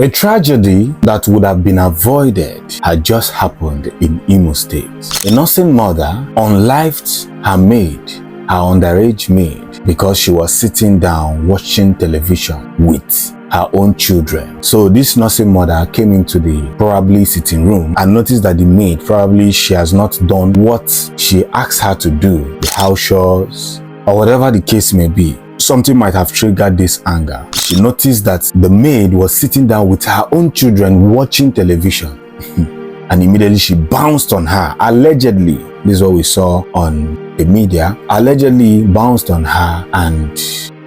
A tragedy that would have been avoided had just happened in Imo State. A nursing mother unlived her maid, her underage maid, because she was sitting down watching television with her own children. So this nursing mother came into the probably sitting room and noticed that the maid, probably she has not done what she asked her to do, the house chores, or whatever the case may be. Something might have triggered this anger. She noticed that the maid was sitting down with her own children watching television. And immediately she bounced on her. Allegedly, this is what we saw on the media, allegedly bounced on her, and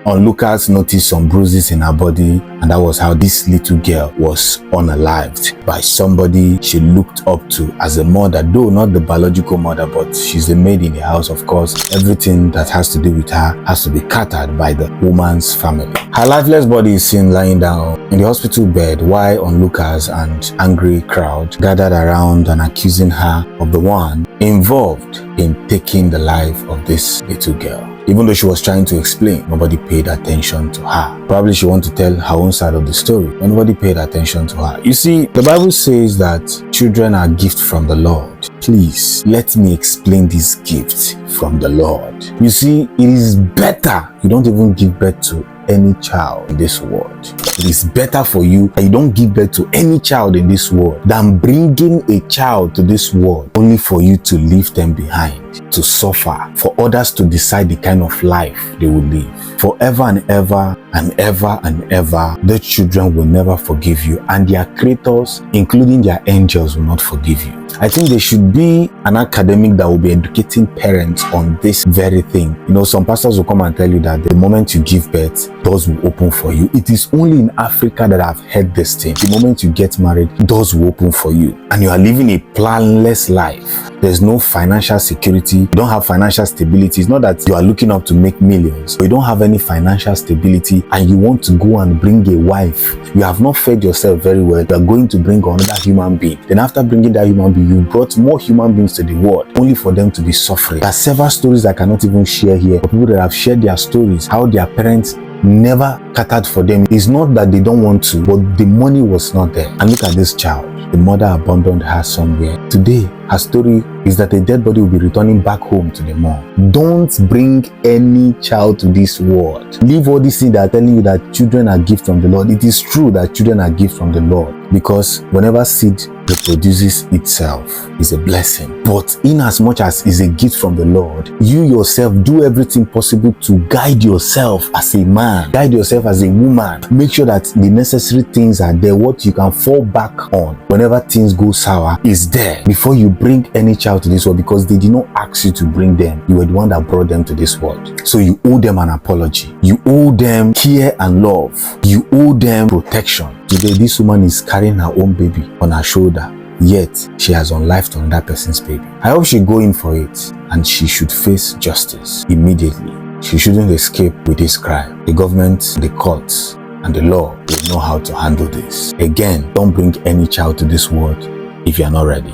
onlookers noticed some bruises in her body, and that was how this little girl was unalived by somebody she looked up to as a mother, though not the biological mother, but she's the maid in the house. Of course, everything that has to do with her has to be catered by the woman's family. Her lifeless body is seen lying down in the hospital bed while onlookers and angry crowd gathered around and accusing her of the one involved in taking the life of this little girl. Even though she was trying to explain, nobody paid attention to her. Probably she wanted to tell her own side of the story, but nobody paid attention to her. You see, the Bible says that children are gifts from the Lord. Please, let me explain this gift from the Lord. You see, it is better you don't even give birth to any child in this world. It is better for you that you don't give birth to any child in this world than bringing a child to this world only for you to leave them behind, to suffer, for others to decide the kind of life they will live. Forever and ever and ever and ever, the children will never forgive you, and their creators, including their angels, will not forgive you. I think there should be an academic that will be educating parents on this very thing. You know, some pastors will come and tell you that the moment you give birth, doors will open for you. It is only in Africa that I've heard this thing. The moment you get married, doors will open for you, and you are living a planless life. There's no financial security. You don't have financial stability. It's not that you are looking up to make millions, but you don't have any financial stability, and you want to go and bring a wife. You have not fed yourself very well. You are going to bring another human being. Then after bringing that human being, you brought more human beings to the world only for them to be suffering. There are several stories I cannot even share here of people that have shared their stories, how their parents never catered for them. It's not that they don't want to, but the money was not there. And look at this child. The mother abandoned her somewhere. Today, her story is that a dead body will be returning back home to the mom. Don't bring any child to this world. Leave all these things that are telling you that children are gifts from the Lord. It is true that children are gifts from the Lord, because whenever seed reproduces itself is a blessing. But in as much as is a gift from the Lord, you yourself do everything possible to guide yourself as a man, guide yourself as a woman. Make sure that the necessary things are there, what you can fall back on whenever things go sour is there before you bring any child to this world, because they did not ask you to bring them. You were the one that brought them to this world. So you owe them an apology. You owe them care and love. You owe them protection. Today, this woman is carrying her own baby on her shoulder, yet she has unlived another person's baby. I hope she go in for it, and she should face justice immediately. She shouldn't escape with this crime. The government, the courts, and the law will know how to handle this. Again, don't bring any child to this world if you are not ready.